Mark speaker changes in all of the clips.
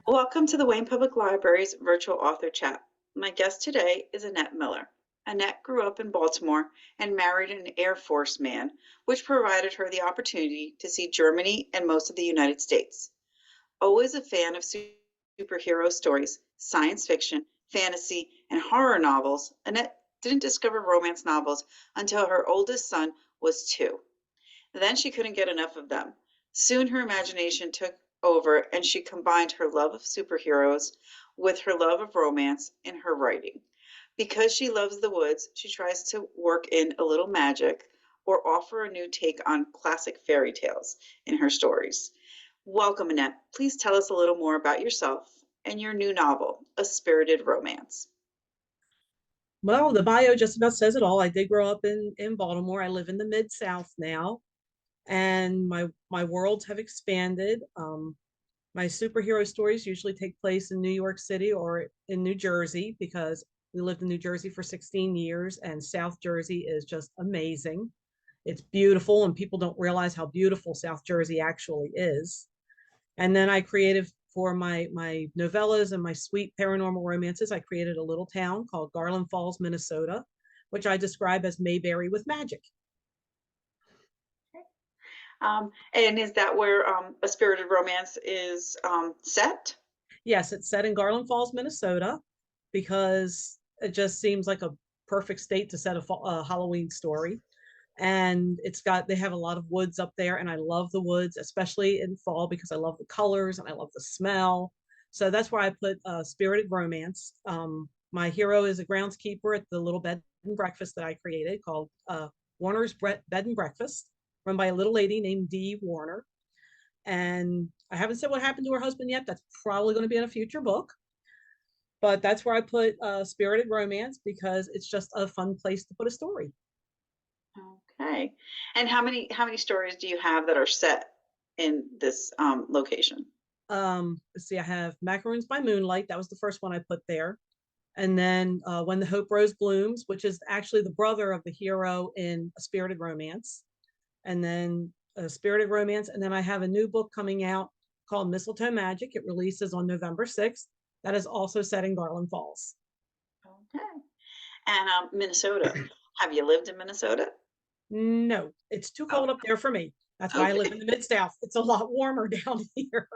Speaker 1: Welcome to the Wayne Public Library's virtual author chat. My guest today is Annette Miller. Annette grew up in Baltimore and married an Air Force man, which provided her the opportunity to see Germany and most of the United States. Always a fan of superhero stories, science fiction, fantasy, and horror novels, Annette didn't discover romance novels until her oldest son was 2. Then she couldn't get enough of them. Soon her imagination took over and she combined her love of superheroes with her love of romance in her writing. Because she loves the woods, she tries to work in a little magic or offer a new take on classic fairy tales in her stories. Welcome, Annette. Please tell us a little more about yourself and your new novel, A Spirited Romance.
Speaker 2: Well, the bio just about says it all. I did grow up in Baltimore. I live in the Mid-South now, and my worlds have expanded. My superhero stories usually take place in New York City or in New Jersey because we lived in New Jersey for 16 years, and South Jersey is just amazing. It's beautiful, and people don't realize how beautiful South Jersey actually is. And then I created for my novellas and my sweet paranormal romances, I created a little town called Garland Falls, Minnesota, which I describe as Mayberry with magic.
Speaker 1: And is that where A Spirited Romance is set?
Speaker 2: Yes, it's set in Garland Falls, Minnesota, because it just seems like a perfect state to set a Halloween story. And they have a lot of woods up there, and I love the woods, especially in fall, because I love the colors and I love the smell. So that's why I put Spirited Romance. My hero is a groundskeeper at the little bed and breakfast that I created called Warner's Bed and Breakfast, run by a little lady named Dee Warner. And I haven't said what happened to her husband yet. That's probably going to be in a future book. But that's where I put Spirited Romance because it's just a fun place to put a story.
Speaker 1: Okay. And how many stories do you have that are set in this location?
Speaker 2: Let's see, I have Macaroons by Moonlight. That was the first one I put there. And then When the Hope Rose Blooms, which is actually the brother of the hero in A Spirited Romance. And then A Spirited Romance. And then I have a new book coming out called Mistletoe Magic. It releases on November 6th. That is also set in Garland Falls.
Speaker 1: Okay. And Minnesota. Have you lived in Minnesota?
Speaker 2: No, it's too
Speaker 1: Oh,
Speaker 2: cold up there for me. That's why I live in
Speaker 1: okay.
Speaker 2: the Mid-South. It's a lot warmer down here.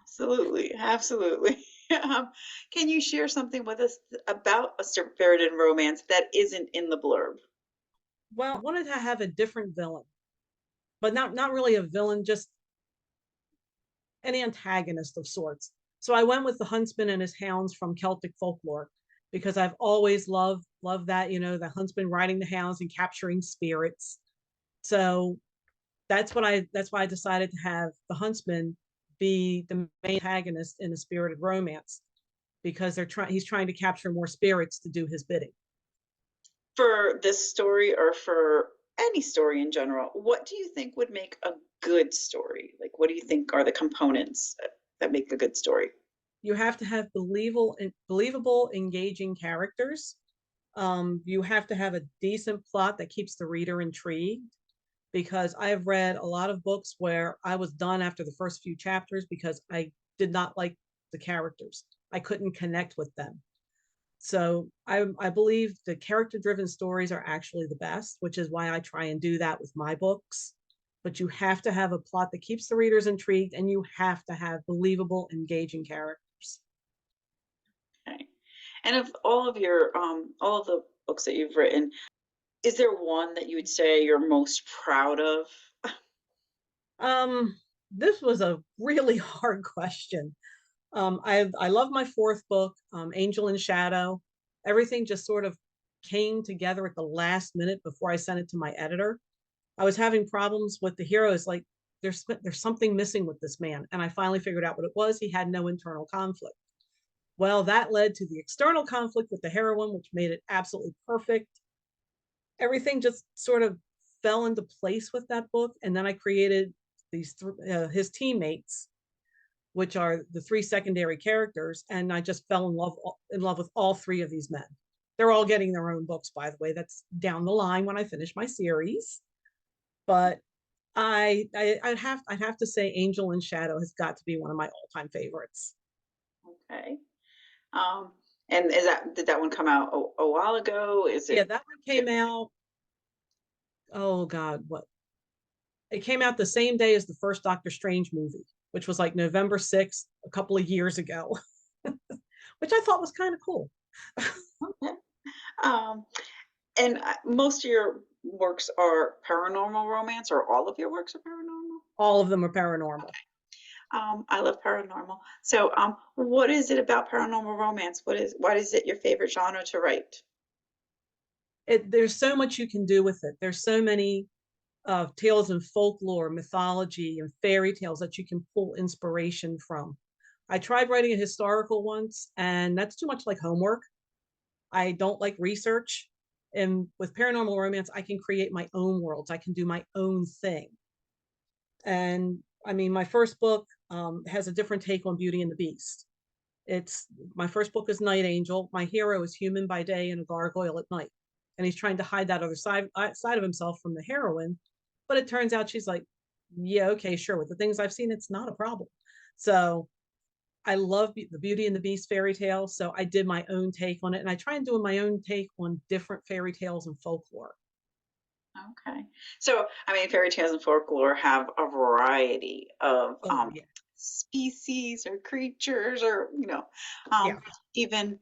Speaker 1: Absolutely. Absolutely. Can you share something with us about A Spirited Romance that isn't in the blurb?
Speaker 2: Well, I wanted to have a different villain, but not really a villain, just an antagonist of sorts. So I went with the huntsman and his hounds from Celtic folklore because I've always loved that, the huntsman riding the hounds and capturing spirits. So that's why I decided to have the huntsman be the main antagonist in A Spirited Romance because he's trying to capture more spirits to do his bidding.
Speaker 1: For this story or for any story in general, what do you think would make a good story? Like, what do you think are the components that make a good story?
Speaker 2: You have to have believable, engaging characters. You have to have a decent plot that keeps the reader intrigued because I have read a lot of books where I was done after the first few chapters because I did not like the characters. I couldn't connect with them. So I believe the character driven stories are actually the best, which is why I try and do that with my books. But you have to have a plot that keeps the readers intrigued and you have to have believable, engaging characters.
Speaker 1: Okay. And of all of the books that you've written, is there one that you would say you're most proud of?
Speaker 2: This was a really hard question. I love my fourth book, Angel in Shadow. Everything just sort of came together at the last minute before I sent it to my editor. I was having problems with the heroes, like there's something missing with this man, and I finally figured out what it was. He had no internal conflict. Well, that led to the external conflict with the heroine, which made it absolutely perfect. Everything just sort of fell into place with that book, and then I created his teammates, which are the three secondary characters, and I just fell in love with all three of these men. They're all getting their own books, by the way. That's down the line when I finish my series. But I'd have to say Angel and Shadow has got to be one of my all-time favorites.
Speaker 1: Okay. Um, and did that one come out a while ago? Is
Speaker 2: Yeah,
Speaker 1: it?
Speaker 2: that one came out, oh God, what? It came out the same day as the first Doctor Strange movie, which was like November 6th, a couple of years ago, which I thought was kind of cool.
Speaker 1: Okay. Um, and most of your works are paranormal romance, or all of your works are paranormal?
Speaker 2: All of them are paranormal.
Speaker 1: I love paranormal. So, what is it about paranormal romance? Why is it your favorite genre to write?
Speaker 2: There's so much you can do with it. There's so many tales and folklore, mythology, and fairy tales that you can pull inspiration from. I tried writing a historical once, and that's too much like homework. I don't like research. And with paranormal romance, I can create my own worlds. I can do my own thing. And I mean, my first book has a different take on Beauty and the Beast. It's My first book is Night Angel. My hero is human by day and a gargoyle at night, and he's trying to hide that other side of himself from the heroine. But it turns out she's like, yeah, okay, sure. With the things I've seen, it's not a problem. So I love the Beauty and the Beast fairy tale. So I did my own take on it, and I try and do my own take on different fairy tales and folklore.
Speaker 1: Okay. So, I mean, fairy tales and folklore have a variety of
Speaker 2: Oh yeah,
Speaker 1: species or creatures, or
Speaker 2: yeah.
Speaker 1: um, even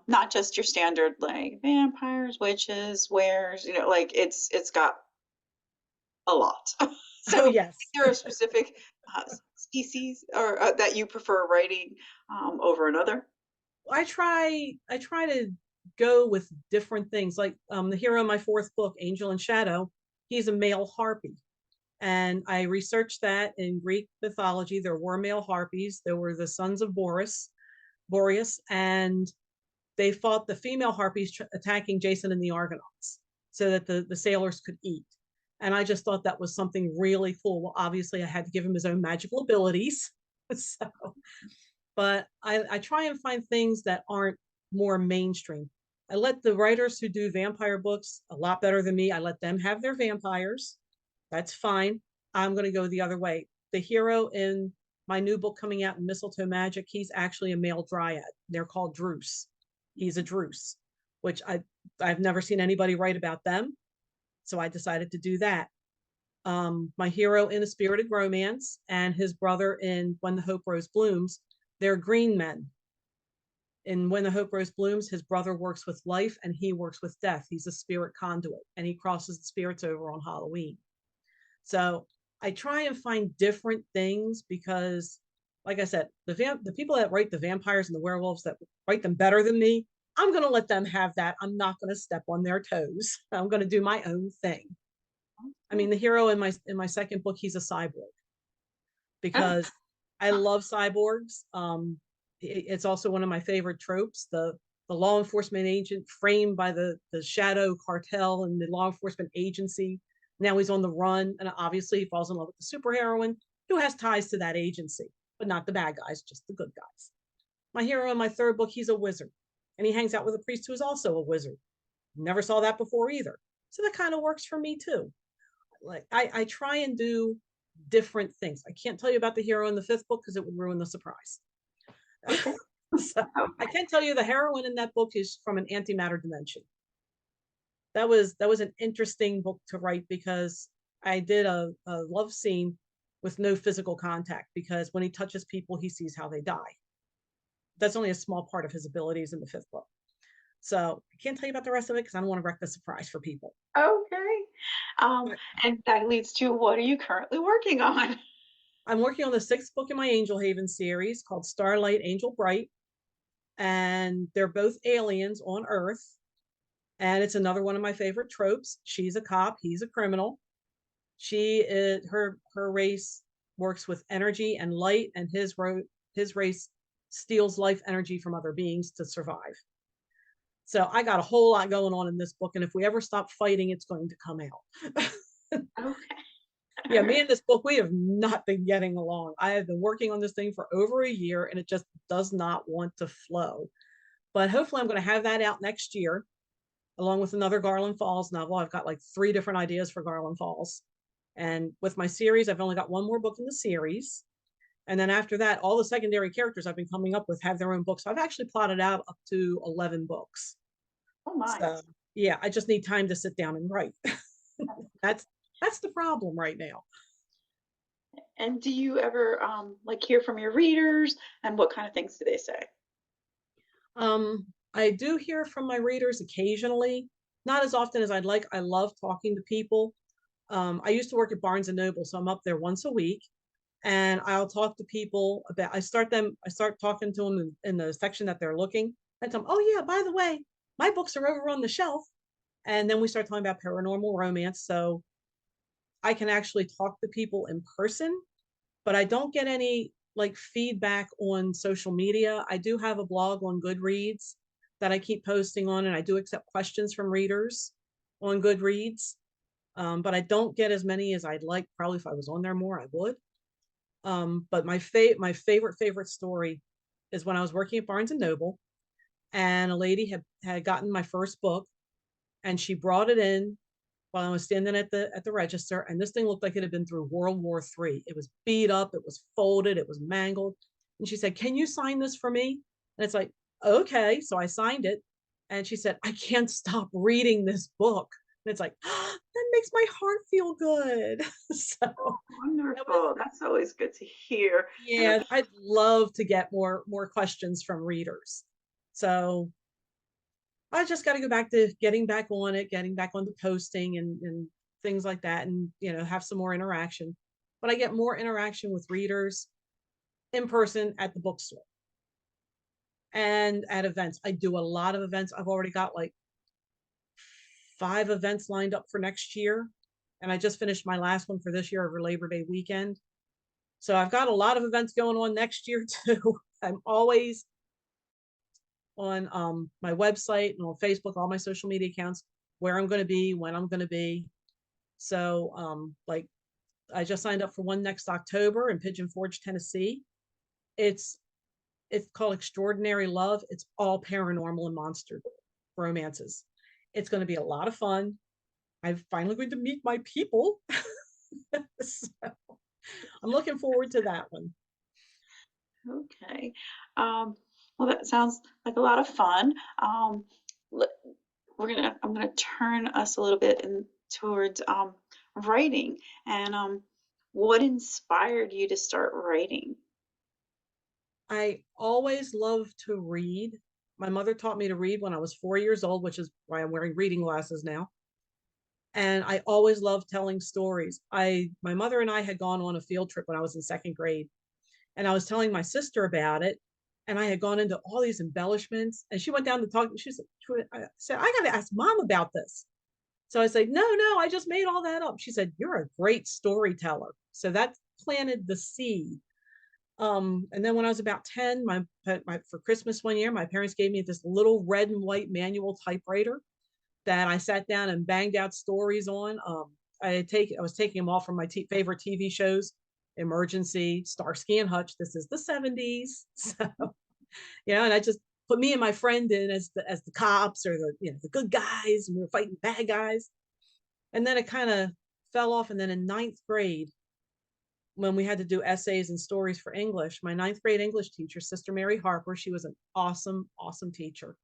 Speaker 1: not just your standard like vampires, witches, wares. Like it's got a lot.
Speaker 2: Oh
Speaker 1: So, is
Speaker 2: yes.
Speaker 1: there a specific species or that you prefer writing over another?
Speaker 2: I try to go with different things. Like the hero in my fourth book, Angel and Shadow, he's a male harpy. And I researched that in Greek mythology. There were male harpies. There were the sons of Boreas, and they fought the female harpies attacking Jason and the Argonauts so that the sailors could eat. And I just thought that was something really cool. Well, obviously, I had to give him his own magical abilities. So, but I try and find things that aren't more mainstream. I let the writers who do vampire books a lot better than me, I let them have their vampires. That's fine. I'm going to go the other way. The hero in my new book coming out in Mistletoe Magic, he's actually a male dryad. They're called Druce. He's a Druce, which I've never seen anybody write about them. So I decided to do that. My hero in A Spirited Romance and his brother in When the Hope Rose Blooms, they're green men. In When the Hope Rose Blooms, his brother works with life and he works with death. He's a spirit conduit and he crosses the spirits over on Halloween. So I try and find different things because, like I said, the people that write the vampires and the werewolves that write them better than me, I'm going to let them have that. I'm not going to step on their toes. I'm going to do my own thing. I mean, the hero in my second book, he's a cyborg
Speaker 1: Oh,
Speaker 2: because I love cyborgs. It's also one of my favorite tropes. The law enforcement agent framed by the shadow cartel and the law enforcement agency. Now he's on the run, and obviously he falls in love with the superheroine who has ties to that agency, but not the bad guys, just the good guys. My hero in my third book, he's a wizard, and he hangs out with a priest who is also a wizard. Never saw that before either. So that kind of works for me too. Like I try and do different things. I can't tell you about the hero in the fifth book because it would ruin the surprise.
Speaker 1: okay.
Speaker 2: So I
Speaker 1: Okay.
Speaker 2: can tell you the heroine in that book is from an antimatter dimension. That was an interesting book to write because I did a love scene with no physical contact because when he touches people, he sees how they die. That's only a small part of his abilities in the fifth book. So I can't tell you about the rest of it because I don't want to wreck the surprise for people.
Speaker 1: Okay. Um,
Speaker 2: But
Speaker 1: and that leads to, what are you currently working on?
Speaker 2: I'm working on the sixth book in my Angel Haven series called Starlight Angel Bright, and they're both aliens on Earth. And it's another one of my favorite tropes. She's a cop, he's a criminal. She is her race works with energy and light, and his race steals life energy from other beings to survive. So I got a whole lot going on in this book, and if we ever stop fighting, it's going to come out.
Speaker 1: Okay. All
Speaker 2: Yeah, me
Speaker 1: right.
Speaker 2: and this book, we have not been getting along. I have been working on this thing for over a year, and it just does not want to flow. But hopefully, I'm going to have that out next year, along with another Garland Falls novel. I've got like three different ideas for Garland Falls, And with my series, I've only got one more book in the series. And then after that, all the secondary characters I've been coming up with have their own books. So I've actually plotted out up to 11 books.
Speaker 1: Oh my.
Speaker 2: So yeah, I just need time to sit down and write. that's that's the problem right now.
Speaker 1: And do you ever like hear from your readers and what kind of things do they say?
Speaker 2: I do hear from my readers occasionally, not as often as I'd like. I love talking to people. I used to work at Barnes and Noble, so I'm up there once a week, and I'll talk to people about. I start talking to them in the section that they're looking. I tell them, oh yeah, by the way, my books are over on the shelf, and then we start talking about paranormal romance. So I can actually talk to people in person, but I don't get any like feedback on social media. I do have a blog on Goodreads that I keep posting on, and I do accept questions from readers on Goodreads. But I don't get as many as I'd like. Probably if I was on there more, I would. But my favorite story is when I was working at Barnes and Noble, and a lady had gotten my first book, and she brought it in while I was standing at the register, and this thing looked like it had been through World War III. It was beat up, it was folded, it was mangled. And she said, "Can you sign this for me?" And it's like, okay. So I signed it. And she said, "I can't stop reading this book." And it's like, that makes my heart feel good. So that was,
Speaker 1: Wonderful. That's always good to hear. And
Speaker 2: yeah, I'd love to get more questions from readers. So I just got to go back to getting back on it, getting back on the posting and things like that, and have some more interaction. But I get more interaction with readers in person at the bookstore and at events. I do a lot of events. I've already got like 5 events lined up for next year, and I just finished my last one for this year over Labor Day weekend. So I've got a lot of events going on next year too. I'm always on my website and on Facebook, all my social media accounts, where I'm going to be, when I'm going to be. So, like, I just signed up for one next October in Pigeon Forge, Tennessee. It's it's called Extraordinary Love. It's all paranormal and monster romances. It's going to be a lot of fun. I'm finally going to meet my people. So I'm looking forward to that one.
Speaker 1: okay. Well, that sounds like a lot of fun. Let- I'm gonna turn us a little bit towards writing and what inspired you to start writing?
Speaker 2: I always loved to read. My mother taught me to read when I was 4 years old, which is why I'm wearing reading glasses now. And I always loved telling stories. My mother and I had gone on a field trip when I was in second grade, and I was telling my sister about it, and I had gone into all these embellishments, and she went down to talk. I said, I got to ask mom about this. So I said, no, no, I just made all that up. She said, you're a great storyteller. So that planted the seed. And then when I was about 10, for Christmas one year, my parents gave me this little red and white manual typewriter that I sat down and banged out stories on. I was taking them all from my favorite TV shows, Emergency, Starsky and Hutch. This is the 70s. So, and I just put me and my friend in as the cops or the good guys, and we were fighting bad guys. And then it kind of fell off. And then in ninth grade, when we had to do essays and stories for English, my ninth grade English teacher, Sister Mary Harper, she was an awesome, awesome teacher.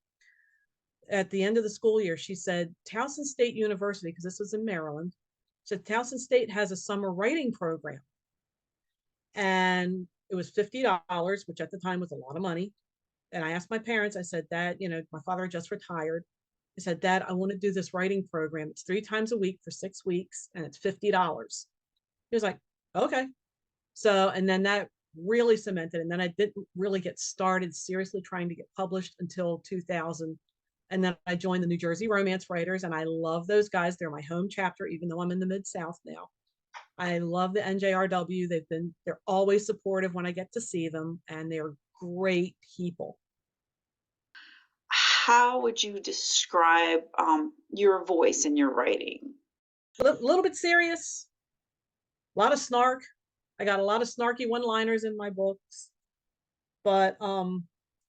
Speaker 2: At the end of the school year, she said, Towson State University, because this was in Maryland, said Towson State has a summer writing program. And it was $50, which at the time was a lot of money. And I asked my parents, I said, Dad, my father just retired. I said, Dad, I want to do this writing program. It's 3 times a week for 6 weeks, and it's $50. He was like, okay. So, and then that really cemented. And then I didn't really get started seriously trying to get published until 2000. And then I joined the New Jersey Romance Writers, and I love those guys. They're my home chapter, even though I'm in the Mid South now. I love the NJRW. They're always supportive when I get to see them, and they're great people.
Speaker 1: How would you describe your voice in your writing?
Speaker 2: A little bit serious, a lot of snark. I got a lot of snarky one-liners in my books, but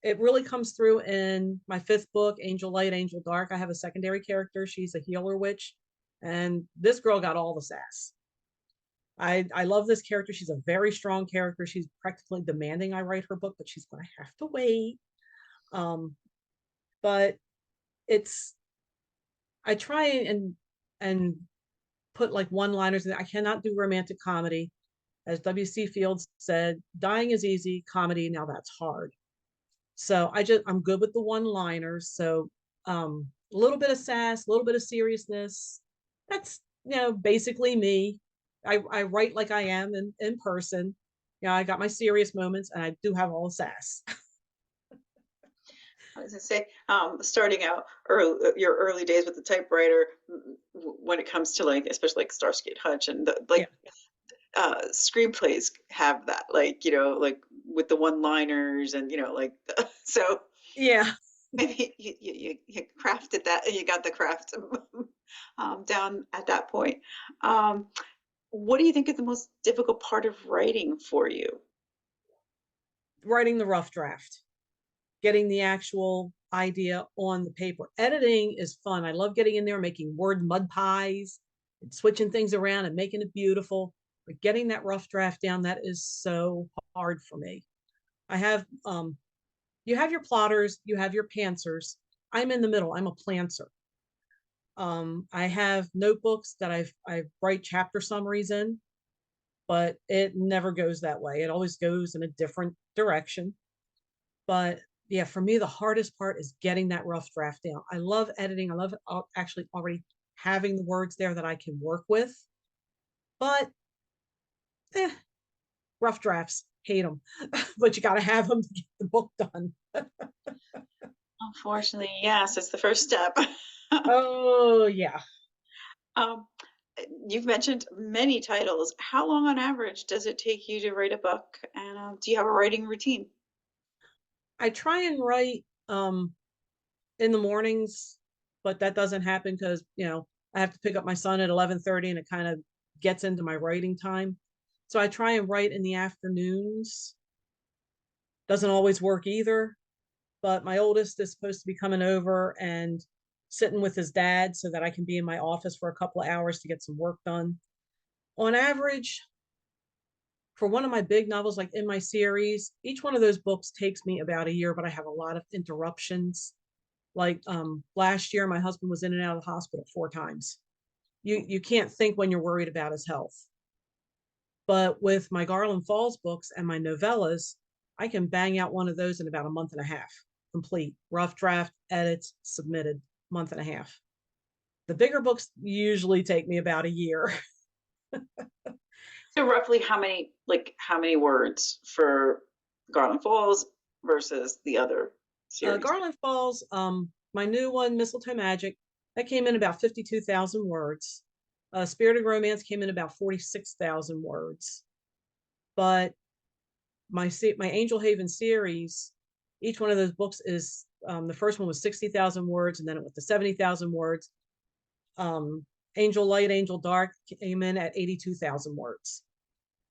Speaker 2: it really comes through in my fifth book, Angel Light, Angel Dark. I have a secondary character. She's a healer witch, and this girl got all the sass. I love this character. She's a very strong character. She's practically demanding I write her book, but she's going to have to wait. Um, but it's I try and put like one-liners in. I cannot do romantic comedy. As W.C. Fields said, dying is easy, comedy, now that's hard. So I'm good with the one-liners. So a little bit of sass, a little bit of seriousness. That's basically me. I write like I am in person. I got my serious moments and I do have all the sass.
Speaker 1: I was gonna say, starting out early, your early days with the typewriter, when it comes to like, especially like Starsky and Hutch and
Speaker 2: Yeah.
Speaker 1: like screenplays have that, like like with the one-liners and like so
Speaker 2: Yeah.
Speaker 1: maybe you crafted that, you got the craft down at that point. Um, what do you think is the most difficult part of writing for you?
Speaker 2: Writing the rough draft, getting the actual idea on the paper. Editing is fun. I love getting in there, making word mud pies and switching things around and making it beautiful. But getting that rough draft down, that is so hard for me. I have you have your plotters, you have your pantsers. I'm in the middle. I'm a planter. I have notebooks that I write chapter summaries in, but it never goes that way. It always goes in a different direction. But yeah, for me, the hardest part is getting that rough draft down. I love editing. I love actually already having the words there that I can work with. But eh, rough drafts, hate them. But you got to have them to get the book done.
Speaker 1: Unfortunately, yes, it's the first step.
Speaker 2: Oh, yeah.
Speaker 1: um, you've mentioned many titles. How long on average does it take you to write a book? And do you have a writing routine?
Speaker 2: I try and write in the mornings, but that doesn't happen because, I have to pick up my son at 11:30 and it kind of gets into my writing time. So I try and write in the afternoons. Doesn't always work either, but my oldest is supposed to be coming over and sitting with his dad so that I can be in my office for a couple of hours to get some work done. On average, for one of my big novels, like in my series, each one of those books takes me about a year, but I have a lot of interruptions. Like last year, my husband was in and out of the hospital 4 times. You can't think when you're worried about his health. But with my Garland Falls books and my novellas, I can bang out one of those in about a month and a half, complete, rough draft, edits, submitted, month and a half. The bigger books usually take me about a year.
Speaker 1: So roughly how many words for Garland Falls versus the other series?
Speaker 2: Garland Falls, my new one, Mistletoe Magic, that came in about 52,000 words. Spirited Romance came in about 46,000 words. But my Angel Haven series, each one of those books is the first one was 60,000 words, and then it went to 70,000 words. Um, Angel Light, Angel Dark came in at 82,000 words.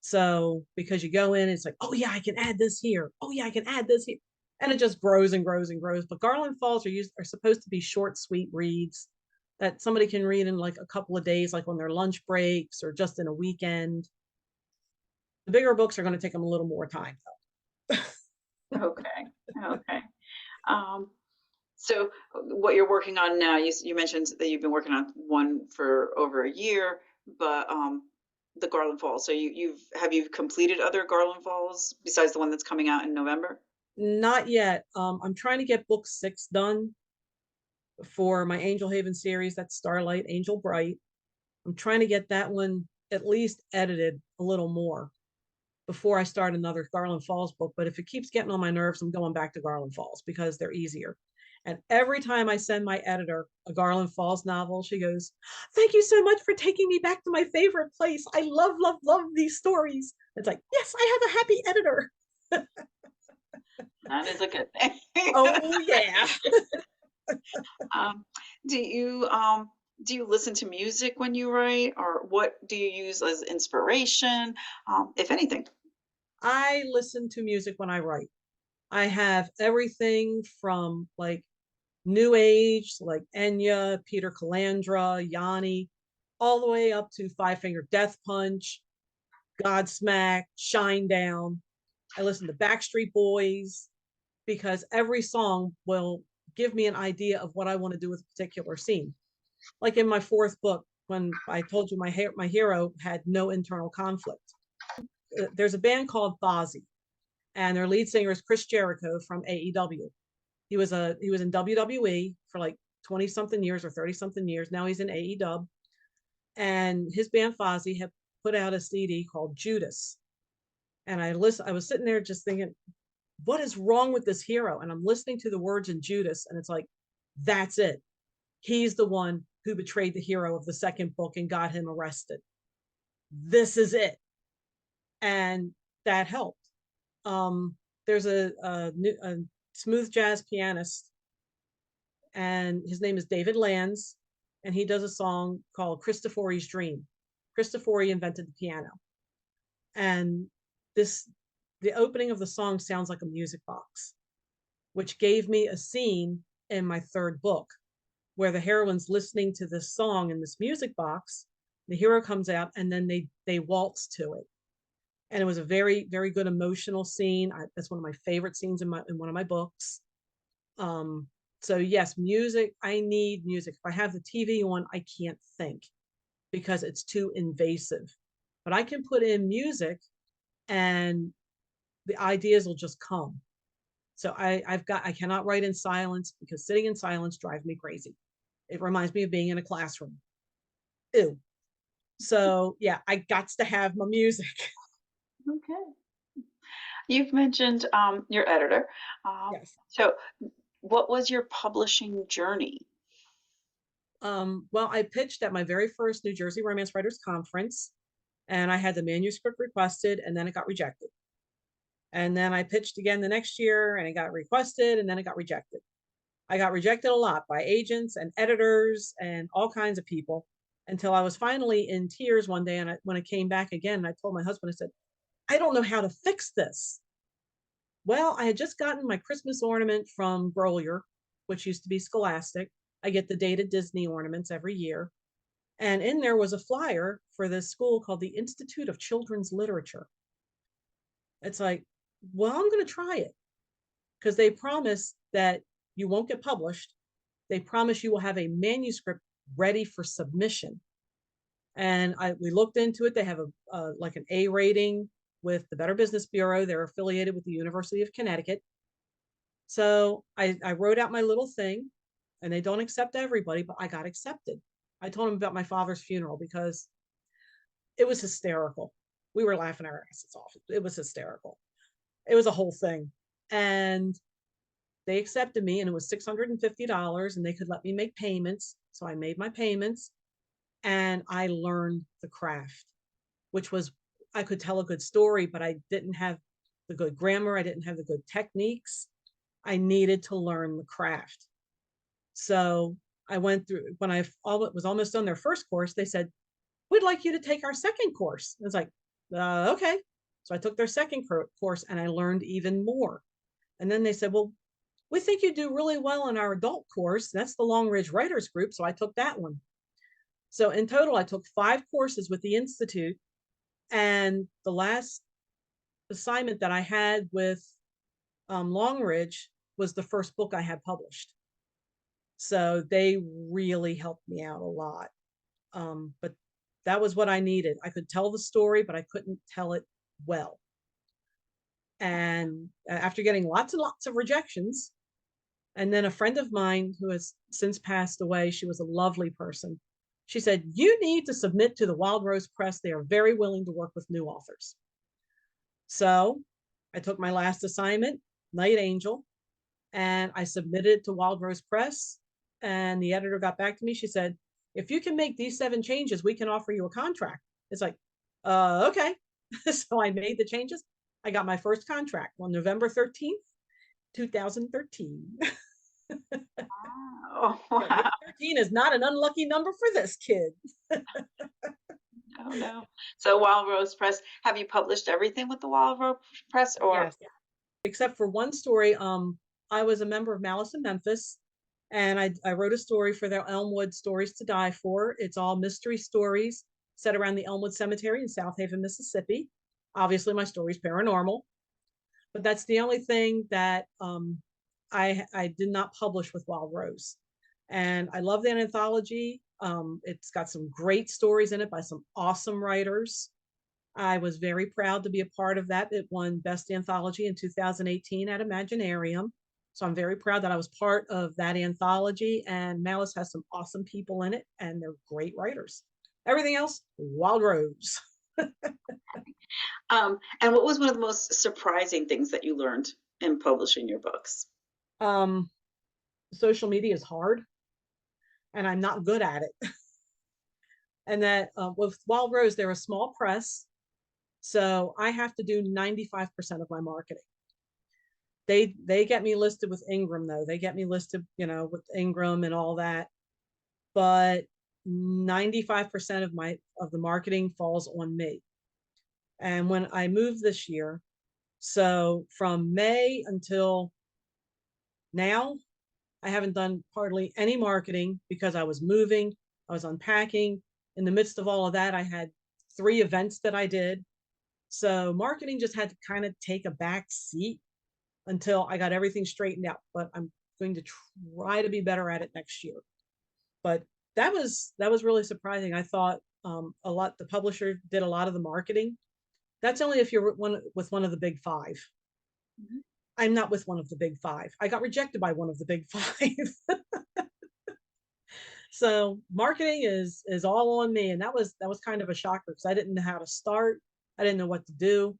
Speaker 2: So because you go in, it's like, oh yeah, I can add this here. Oh yeah, I can add this here, and it just grows and grows and grows. But Garland Falls are supposed to be short, sweet reads that somebody can read in like a couple of days, like on their lunch breaks or just in a weekend. The bigger books are going to take them a little more time, though.
Speaker 1: Okay, okay. Um, so what you're working on now, you mentioned that you've been working on one for over a year, but the Garland Falls. So you completed other Garland Falls besides the one that's coming out in November?
Speaker 2: Not yet. I'm trying to get book 6 done for my Angel Haven series. That's Starlight, Angel Bright. I'm trying to get that one at least edited a little more before I start another Garland Falls book. But if it keeps getting on my nerves, I'm going back to Garland Falls because they're easier. And every time I send my editor a Garland Falls novel, she goes, "Thank you so much for taking me back to my favorite place. I love, love, love these stories." It's like, yes, I have a happy editor.
Speaker 1: That is a good thing.
Speaker 2: Oh, yeah.
Speaker 1: Um, do you listen to music when you write, or what do you use as inspiration, if anything?
Speaker 2: I listen to music when I write. I have everything from like new age, like Enya, Peter Calandra, Yanni, all the way up to Five Finger Death Punch. Godsmack, Shinedown. I listen to Backstreet Boys because every song will give me an idea of what I want to do with a particular scene. Like in my fourth book, when I told you my hero had no internal conflict. There's a band called Fozzy, and their lead singer is Chris Jericho from AEW. He was in WWE for like 20 something years or 30 something years. Now he's in AEW, and his band Fozzy had put out a CD called Judas. And I was sitting there just thinking, what is wrong with this hero? And I'm listening to the words in Judas, and it's like, that's it. He's the one who betrayed the hero of the second book and got him arrested. This is it. And that helped. There's a smooth jazz pianist, and his name is David Lanz, and he does a song called Cristofori's Dream. Cristofori invented the piano. And this the opening of the song sounds like a music box, which gave me a scene in my third book where the heroine's listening to this song in this music box. The hero comes out, and then they waltz to it, and it was a very very good emotional scene. That's one of my favorite scenes in one of my books. Um, so yes, music. I need music. If I have the TV on, I can't think because it's too invasive. But I can put in music, and the ideas will just come. So I cannot write in silence because sitting in silence drives me crazy. It reminds me of being in a classroom. Ew. So yeah, I got to have my music.
Speaker 1: Okay. You've mentioned your editor.
Speaker 2: Yes.
Speaker 1: So, what was your publishing journey?
Speaker 2: Well, I pitched at my very first New Jersey Romance Writers Conference, and I had the manuscript requested, and then it got rejected. And then I pitched again the next year, and it got requested, and then it got rejected. I got rejected a lot by agents and editors and all kinds of people until I was finally in tears one day. And when I came back again, I told my husband, I said, I don't know how to fix this. Well, I had just gotten my Christmas ornament from Grolier, which used to be Scholastic. I get the dated Disney ornaments every year. And in there was a flyer for this school called the Institute of Children's Literature. It's like, well, I'm going to try it because they promise that you won't get published. They promise you will have a manuscript ready for submission. And we looked into it. They have like an A rating with the Better Business Bureau. They're affiliated with the University of Connecticut. So I wrote out my little thing, and they don't accept everybody, but I got accepted. I told them about my father's funeral because it was hysterical. We were laughing our asses off. It was hysterical. It was a whole thing. And they accepted me, and it was $650, and they could let me make payments. So I made my payments, and I learned the craft, which was I could tell a good story, but I didn't have the good grammar. I didn't have the good techniques. I needed to learn the craft. So I went through when I was almost done their first course. They said, we'd like you to take our second course. I was like, okay. So I took their second course, and I learned even more. And then they said, well, we think you do really well in our adult course. That's the Long Ridge Writers Group. So I took that one. So in total, I took 5 courses with the Institute. And the last assignment that I had with Long Ridge was the first book I had published. So they really helped me out a lot. But that was what I needed. I could tell the story, but I couldn't tell it well. And after getting lots and lots of rejections, and then a friend of mine who has since passed away, she was a lovely person. She said, you need to submit to the Wild Rose Press. They are very willing to work with new authors. So I took my last assignment, Night Angel, and I submitted to Wild Rose Press. And the editor got back to me. She said, if you can make these 7 changes, we can offer you a contract. It's like, okay. So I made the changes. I got my first contract on November 13th, 2013.
Speaker 1: Oh, wow.
Speaker 2: 13 is not an unlucky number for this kid.
Speaker 1: Oh, no. So, Wild Rose Press, have you published everything with the Wild Rose Press, or?
Speaker 2: Yes. Except for one story. I was a member of Malice in Memphis, and I wrote a story for their Elmwood Stories to Die For. It's all mystery stories. set around the Elmwood Cemetery in South Haven, Mississippi. Obviously, my story's paranormal, but that's the only thing that I did not publish with Wild Rose. And I love that anthology. It's got some great stories in it by some awesome writers. I was very proud to be a part of that. It won Best Anthology in 2018 at Imaginarium. So I'm very proud that I was part of that anthology. And Malice has some awesome people in it, and they're great writers. Everything else, Wild Rose.
Speaker 1: And what was one of the most surprising things that you learned in publishing your books?
Speaker 2: Um, Social media is hard, and I'm not good at it. And that with Wild Rose, they're a small press. So I have to do 95% of my marketing. They get me listed with Ingram though. They get me listed, with Ingram and all that. But 95% of the marketing falls on me. And when I moved this year, so from May until now, I haven't done hardly any marketing because I was moving, I was unpacking. In the midst of all of that, I had 3 events that I did. So marketing just had to kind of take a back seat until I got everything straightened out. But I'm going to try to be better at it next year. But that was really surprising. I thought the publisher did a lot of the marketing. That's only if you're with one of the big 5.
Speaker 1: Mhm.
Speaker 2: I'm not with one of the big 5. I got rejected by one of the big 5. So marketing is all on me, and that was kind of a shocker because I didn't know how to start. I didn't know what to do,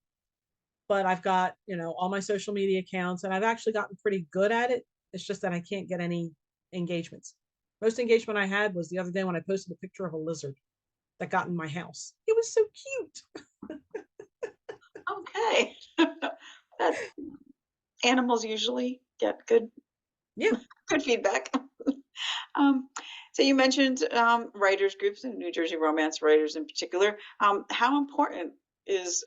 Speaker 2: but I've got all my social media accounts, and I've actually gotten pretty good at it. It's just that I can't get any engagements. Most engagement I had was the other day when I posted a picture of a lizard that got in my house. It was so cute.
Speaker 1: Okay. That animals usually get good
Speaker 2: Yeah.
Speaker 1: good feedback. Um, so you mentioned writers groups and New Jersey romance writers in particular. How important is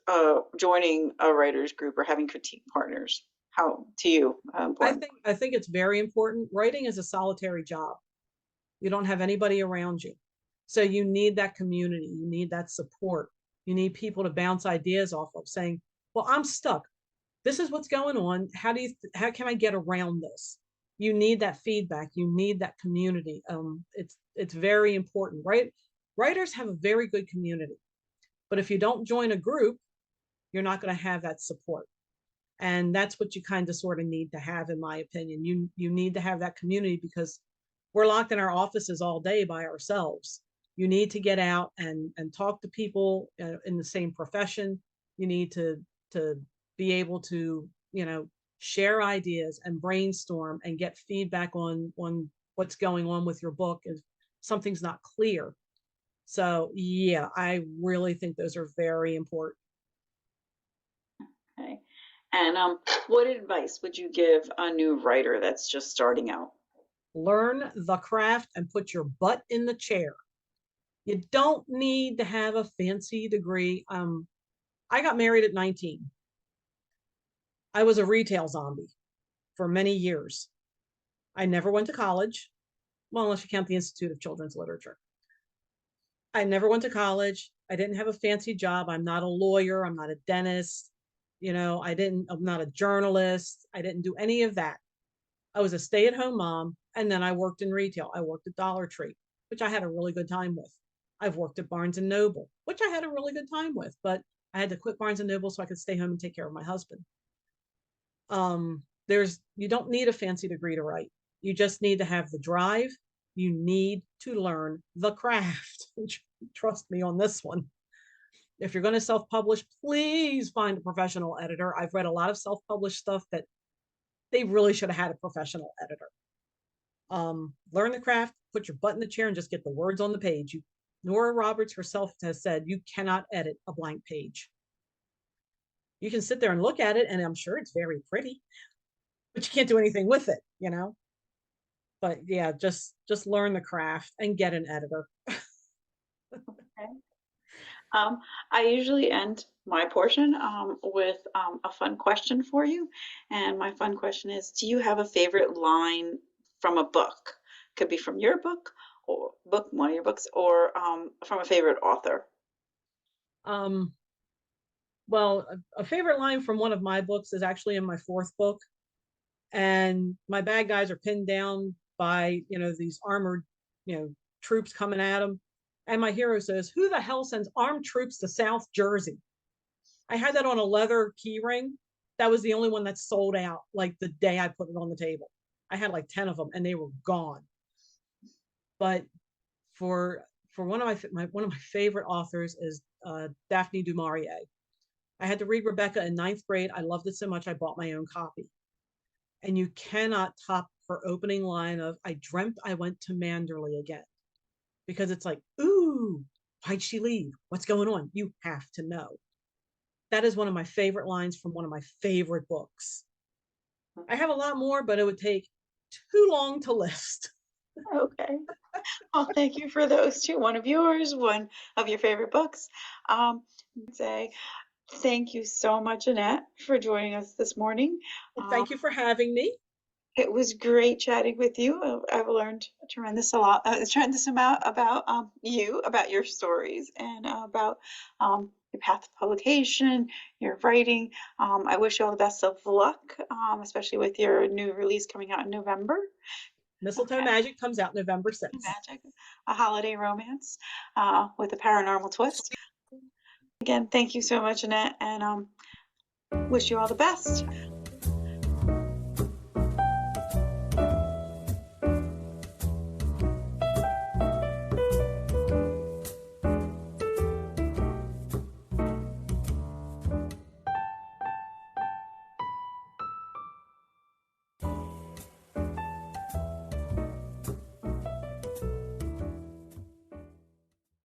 Speaker 1: joining a writers group or having critique partners? How to you? How
Speaker 2: I
Speaker 1: important?
Speaker 2: think I think it's very important. Writing is a solitary job. You don't have anybody around you. So you need that community. You need that support. You need people to bounce ideas off of saying, well, I'm stuck. This is what's going on. How can I get around this? You need that feedback. You need that community. It's very important, right? Writers have a very good community, but if you don't join a group, you're not going to have that support. And that's what you kind of sort of need to have, in my opinion. You need to have that community because we're locked in our offices all day by ourselves. You need to get out and talk to people in the same profession. You need to be able to share ideas and brainstorm and get feedback on what's going on with your book if something's not clear. So yeah, I really think those are very important.
Speaker 1: Okay. And what advice would you give a new writer that's just starting out?
Speaker 2: Learn the craft and put your butt in the chair. You don't need to have a fancy degree. I got married at 19. I was a retail zombie for many years. I never went to college. Well, unless you count the Institute of Children's Literature. I never went to college. I didn't have a fancy job. I'm not a lawyer. I'm not a dentist. I'm not a journalist. I didn't do any of that. I was a stay-at-home mom, and then I worked in retail. I worked at Dollar Tree, which I had a really good time with. I've worked at Barnes and Noble, which I had a really good time with, but I had to quit Barnes and Noble so I could stay home and take care of my husband. You don't need a fancy degree to write. You just need to have the drive. You need to learn the craft. Trust me on this one. If you're going to self-publish, please find a professional editor. I've read a lot of self-published stuff that they really should have had a professional editor. Learn the craft, put your butt in the chair, and just get the words on the page. Nora Roberts herself has said you cannot edit a blank page. You can sit there and look at it, and I'm sure it's very pretty, but you can't do anything with it. But yeah, just learn the craft and get an editor.
Speaker 1: Okay. Um, I usually end my portion with a fun question for you. And my fun question is, do you have a favorite line from a book? Could be from your book or one of your books, or from a favorite author.
Speaker 2: Um, well, a favorite line from one of my books is actually in my fourth book, and my bad guys are pinned down by these armored troops coming at them, and my hero says, "Who the hell sends armed troops to South Jersey?" I had that on a leather key ring. That was the only one that sold out like the day I put it on the table. I had like 10 of them and they were gone. But for one of my favorite authors is Daphne du Maurier. I had to read Rebecca in ninth grade. I loved it so much I bought my own copy. And you cannot top her opening line of "I dreamt I went to Manderley again," because it's like, ooh, why'd she leave? What's going on? You have to know. That is one of my favorite lines from one of my favorite books. I have a lot more, but it would take too long to list.
Speaker 1: Okay. Well, thank you for those two. One of yours, one of your favorite books. Say thank you so much, Annette, for joining us this morning. Um,
Speaker 2: Thank you for having me.
Speaker 1: it was great chatting with you. I've learned a tremendous amount about you, about your stories, and about your path of publication, your writing. I wish you all the best of luck, especially with your new release coming out in November.
Speaker 2: Mistletoe Magic comes out November 6th.
Speaker 1: Magic, a holiday romance with a paranormal twist. Again, thank you so much, Annette, and wish you all the best.